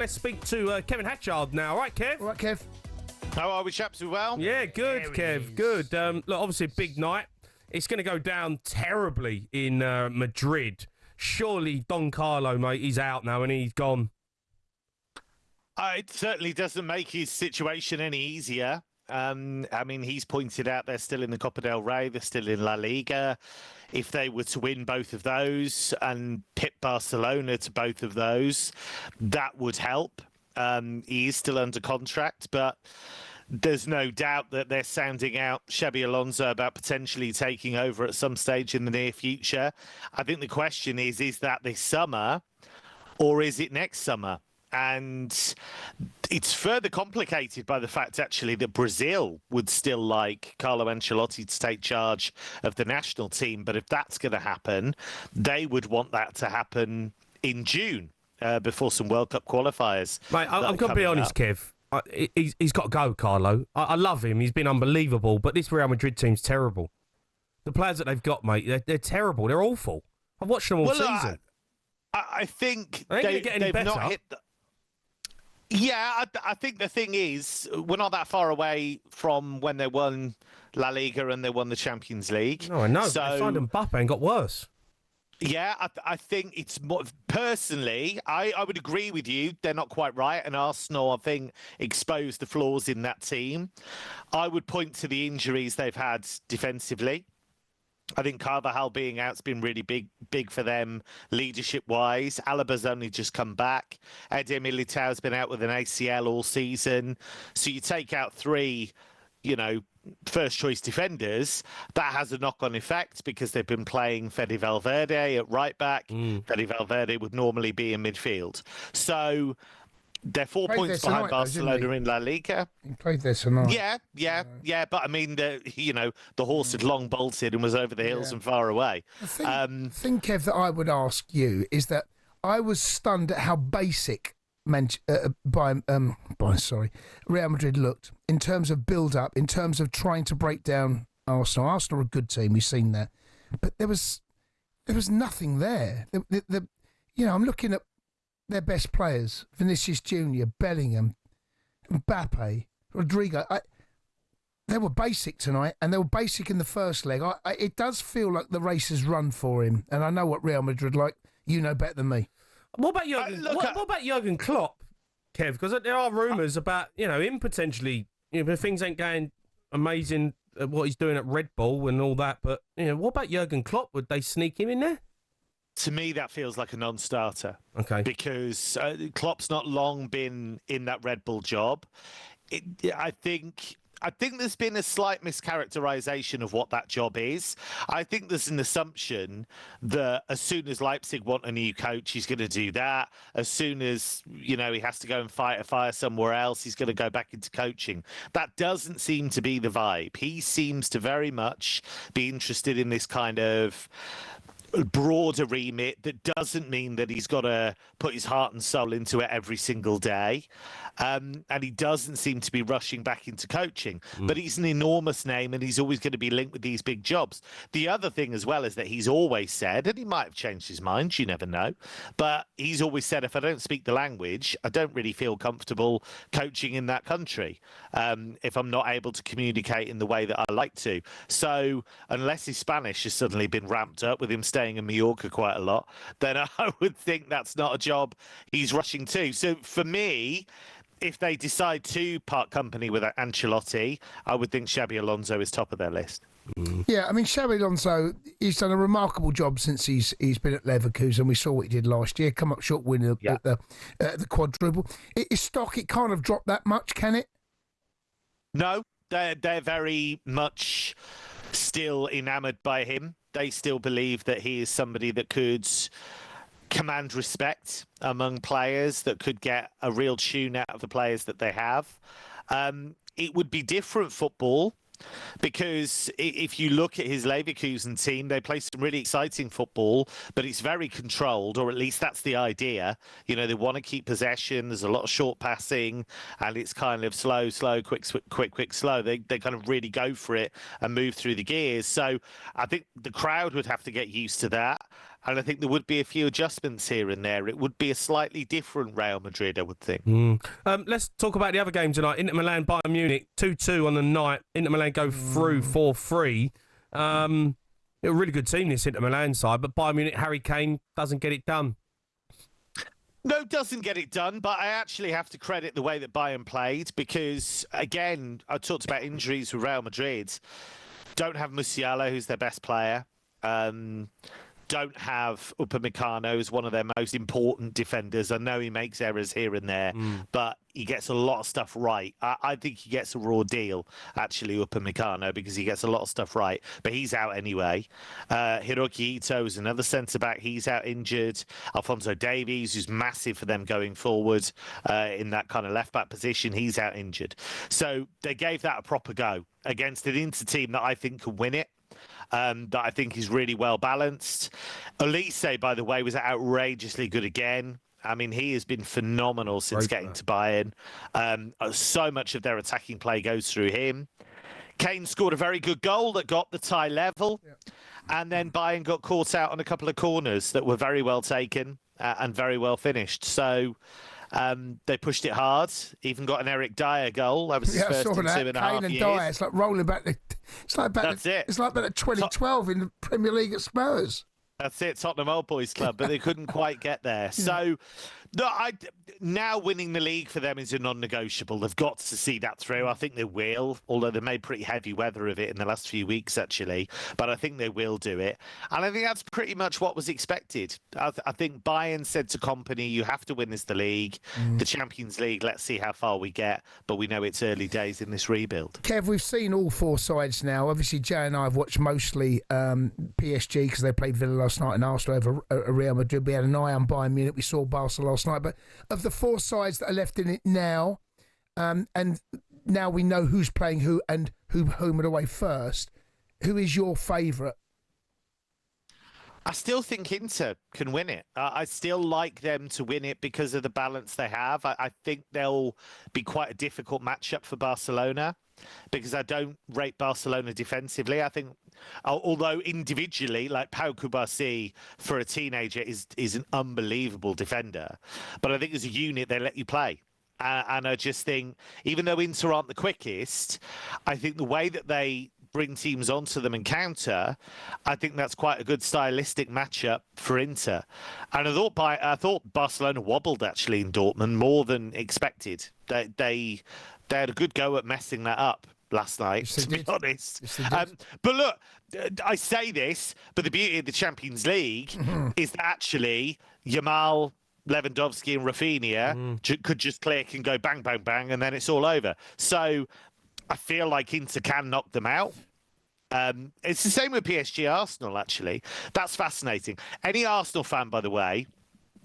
Let's speak to Kevin Hatchard now. All right, Kev? All right, Kev. How are we, chaps? Well? Yeah, good, Kev. Good. Look, obviously a big night. It's going to go down terribly in Madrid. Surely Don Carlo, mate, he's out now and he's gone. It certainly doesn't make his situation any easier. I mean, he's pointed out they're still in the Copa del Rey, they're still in La Liga. If they were to win both of those and pip Barcelona to both of those, that would help. He is still under contract, but there's no doubt that they're sounding out Xabi Alonso about potentially taking over at some stage in the near future. I think the question is that this summer or is it next summer? And it's further complicated by the fact, actually, that Brazil would still like Carlo Ancelotti to take charge of the national team. But if that's going to happen, they would want that to happen in June before some World Cup qualifiers. Mate, I'm going to be honest, Kev. He's got to go, Carlo. I love him. He's been unbelievable. But this Real Madrid team's terrible. The players that they've got, mate, they're terrible. They're awful. I've watched them all season. I think they've not hit the... Yeah, I think the thing is, we're not that far away from when they won La Liga and they won the Champions League. No, I know. So, they signed Mbappe and got worse. Yeah, I think it's more... Personally, I would agree with you. They're not quite right. And Arsenal, I think, exposed the flaws in that team. I would point to the injuries they've had defensively. I think Carvajal being out's been really big for them leadership-wise. Alaba's only just come back. Eder Militao's been out with an ACL all season. So you take out three, first-choice defenders. That has a knock-on effect because they've been playing Fede Valverde at right-back. Fede Valverde would normally be in midfield. So... They're 4 points behind Barcelona in La Liga. He played there tonight. Yeah. But I mean, the horse had long bolted and was over the hills and far away. The thing, Kev, that I would ask you is that I was stunned at how basic Real Madrid looked in terms of build-up, in terms of trying to break down Arsenal. Arsenal are a good team, we've seen that, but there was nothing there. I'm looking at their best players, Vinicius Junior, Bellingham, Mbappe, Rodrigo. They were basic tonight, and they were basic in the first leg. It does feel like the race has run for him, and I know what Real Madrid like. You know better than me. What about Jurgen? What about Jurgen Klopp, Kev? Because there are rumours about him potentially. If things ain't going amazing, what he's doing at Red Bull and all that. But what about Jurgen Klopp? Would they sneak him in there? To me, that feels like a non-starter. Okay. Because Klopp's not long been in that Red Bull job. I think there's been a slight mischaracterization of what that job is. I think there's an assumption that as soon as Leipzig want a new coach, he's going to do that. As soon as, he has to go and fight a fire somewhere else, he's going to go back into coaching. That doesn't seem to be the vibe. He seems to very much be interested in this kind of broader remit that doesn't mean that he's got to put his heart and soul into it every single day. And he doesn't seem to be rushing back into coaching. But he's an enormous name and he's always going to be linked with these big jobs. The other thing as well is that he's always said, and he might have changed his mind, you never know, but he's always said, if I don't speak the language, I don't really feel comfortable coaching in that country if I'm not able to communicate in the way that I like to. So unless his Spanish has suddenly been ramped up with him staying in Mallorca quite a lot, then I would think that's not a job he's rushing to. So for me, if they decide to part company with Ancelotti, I would think Xabi Alonso is top of their list. Yeah, I mean, Xabi Alonso, he's done a remarkable job since he's been at Leverkusen. We saw what he did last year, come up short winner at the quadruple. His stock, it can't have dropped that much, can it? No, they're very much still enamoured by him. They still believe that he is somebody that could command respect among players, that could get a real tune out of the players that they have. It would be different football because if you look at his Leverkusen team, they play some really exciting football, but it's very controlled, or at least that's the idea. They want to keep possession. There's a lot of short passing, and it's kind of slow, quick, slow. They kind of really go for it and move through the gears. So I think the crowd would have to get used to that. And I think there would be a few adjustments here and there. It would be a slightly different Real Madrid, I would think. Let's talk about the other game tonight. Inter Milan, Bayern Munich, 2-2 on the night. Inter Milan go through 4-3. A really good team, this Inter Milan side, but Bayern Munich, Harry Kane doesn't get it done. No, doesn't get it done, but I actually have to credit the way that Bayern played because, again, I talked about injuries with Real Madrid. Don't have Musiala, who's their best player. Don't have Upamecano as one of their most important defenders. I know he makes errors here and there, but he gets a lot of stuff right. I think he gets a raw deal, actually, Upamecano, because he gets a lot of stuff right. But he's out anyway. Hiroki Ito is another centre-back. He's out injured. Alphonso Davies, who's massive for them going forward in that kind of left-back position, he's out injured. So they gave that a proper go against an Inter team that I think can win it. That I think is really well balanced. Elise, by the way, was outrageously good again. I mean, he has been phenomenal since getting to Bayern. So much of their attacking play goes through him. Kane scored a very good goal that got the tie level. And then Bayern got caught out on a couple of corners that were very well taken and very well finished. So they pushed it hard. Even got an Eric Dyer goal. That was his first in 2.5 years. Dyer, it's like rolling back. It's like back 2012 in the Premier League at Spurs. That's it, Tottenham Old Boys Club, but they couldn't quite get there. So, now winning the league for them is a non-negotiable. They've got to see that through. I think they will, although they made pretty heavy weather of it in the last few weeks, actually. But I think they will do it. And I think that's pretty much what was expected. I think Bayern said to Kompany, you have to win this the league. The Champions League, let's see how far we get. But we know it's early days in this rebuild. Kev, we've seen all four sides now. Obviously, Jay and I have watched mostly PSG because they played Villa last night and Arsenal over Real Madrid. We had an eye on Bayern Munich. We saw Barcelona last night. But of the four sides that are left in it now, and now we know who's playing who and who home and away first, who is your favourite? I still think Inter can win it. I still like them to win it because of the balance they have. I think they'll be quite a difficult matchup for Barcelona because I don't rate Barcelona defensively. I think, although individually, like Pau Cubarsí for a teenager is an unbelievable defender, but I think as a unit they let you play. And I just think, even though Inter aren't the quickest, I think the way that they bring teams onto them and counter, I think that's quite a good stylistic matchup for Inter. And I thought Barcelona wobbled actually in Dortmund more than expected. They had a good go at messing that up last night, to be honest. But look, I say this, but the beauty of the Champions League is that actually Yamal, Lewandowski and Rafinha could just click and go bang, bang, bang, and then it's all over. So I feel like Inter can knock them out. It's the same with PSG Arsenal, actually. That's fascinating. Any Arsenal fan, by the way,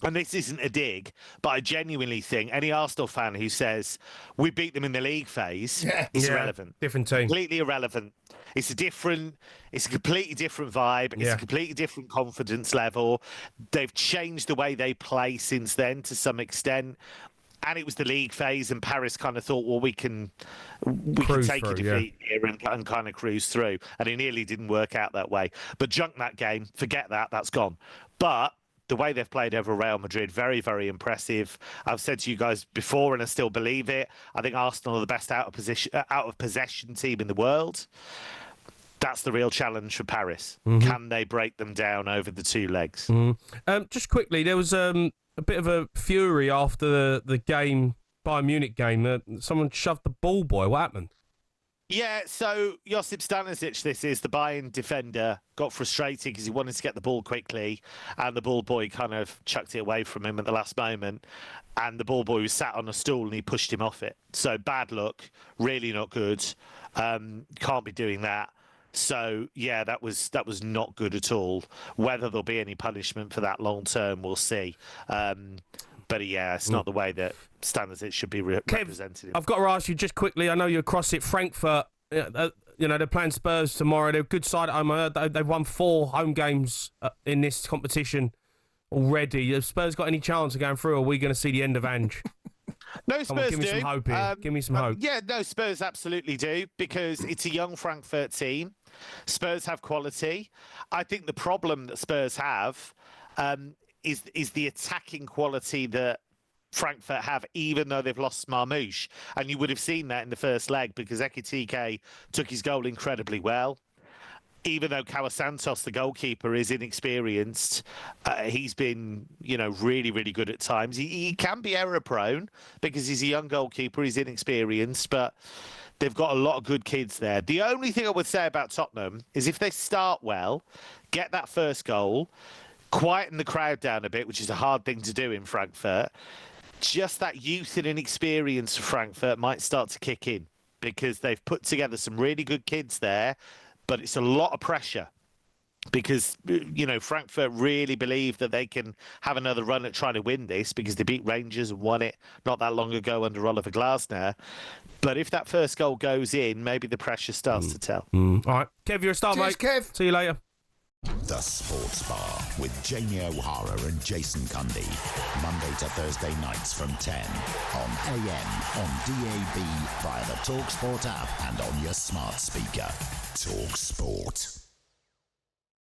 and this isn't a dig, but I genuinely think any Arsenal fan who says we beat them in the league phase is irrelevant. Different team. Completely irrelevant. It's a completely different vibe. It's a completely different confidence level. They've changed the way they play since then to some extent. And it was the league phase, and Paris kind of thought, well, we can take a defeat here and kind of cruise through. And it nearly didn't work out that way. But junk that game, forget that, that's gone. But the way they've played over Real Madrid, very, very impressive. I've said to you guys before, and I still believe it, I think Arsenal are the best out of possession team in the world. That's the real challenge for Paris. Can they break them down over the two legs? Just quickly, there was a bit of a fury after the game, Bayern Munich game. Someone shoved the ball boy. What happened? Yeah, so Josip Stanisic, this is the Bayern defender, got frustrated because he wanted to get the ball quickly, and the ball boy kind of chucked it away from him at the last moment, and the ball boy was sat on a stool and he pushed him off it. So bad luck, really not good. Can't be doing that. So yeah, that was not good at all. Whether there'll be any punishment for that long term, we'll see. But yeah, it's not the way that Stanisic should be represented. I've got to ask you just quickly. I know you're across it. Frankfurt, they're playing Spurs tomorrow. They're a good side at home. I heard they've won 4 home games in this competition already. Have Spurs got any chance of going through, or are we going to see the end of Ange? No, Spurs give me some hope here. Give me some hope. Yeah, no, Spurs absolutely do, because it's a young Frankfurt team. Spurs have quality. I think the problem that Spurs have, is the attacking quality that Frankfurt have, even though they've lost Marmoush. And you would have seen that in the first leg because Ekitike took his goal incredibly well. Even though Kawasantos, the goalkeeper, is inexperienced, he's been, really, really good at times. He can be error-prone because he's a young goalkeeper, he's inexperienced, but they've got a lot of good kids there. The only thing I would say about Tottenham is if they start well, get that first goal, quieten the crowd down a bit, which is a hard thing to do in Frankfurt, just that youth and inexperience of Frankfurt might start to kick in because they've put together some really good kids there, but it's a lot of pressure because, Frankfurt really believe that they can have another run at trying to win this because they beat Rangers and won it not that long ago under Oliver Glasner. But if that first goal goes in, maybe the pressure starts to tell. All right. Kev, you're a star, Cheers, mate. Kev. See you later. The Sports Bar with Jamie O'Hara and Jason Cundy. Monday to Thursday nights from 10 on AM, on DAB, via the talkSPORT app and on your smart speaker. talkSPORT.